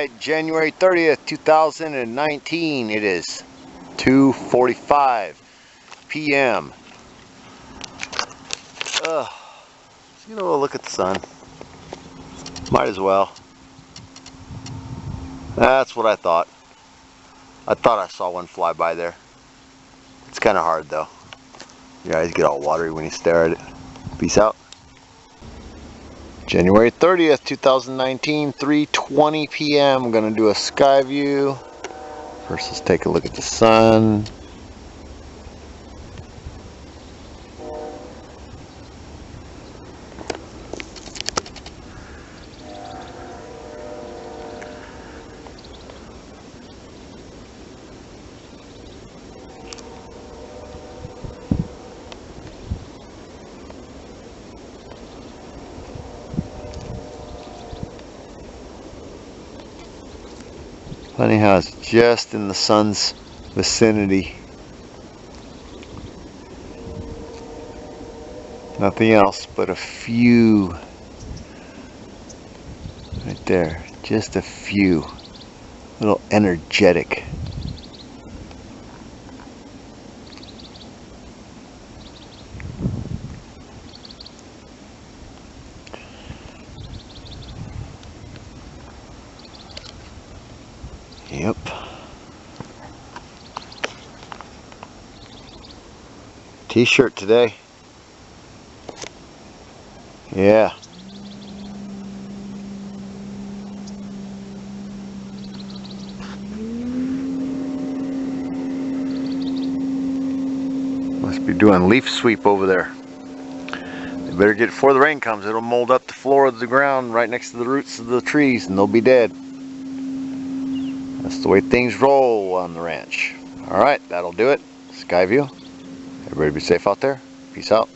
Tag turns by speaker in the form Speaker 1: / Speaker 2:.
Speaker 1: Alright, January 30th, 2019. It is 2:45 p.m. Let's get a little look at the sun. Might as well. That's what I thought. I thought I saw one fly by there. It's kind of hard though. Your eyes get all watery when you stare at it. Peace out. January 30th, 2019, 3:20 p.m. I'm going to do a sky view. First, let's take a look at the sun. Funny how it's just in the sun's vicinity. Nothing else but a few right there. Just a few. A little energetic. Yep. T-shirt today. Yeah. Must be doing leaf sweep over there. They better get it before the rain comes. It'll mold up the floor of the ground right next to the roots of the trees and they'll be dead. That's the way things roll on the ranch. Alright, that'll do it. Sky view. Everybody be safe out there. Peace out.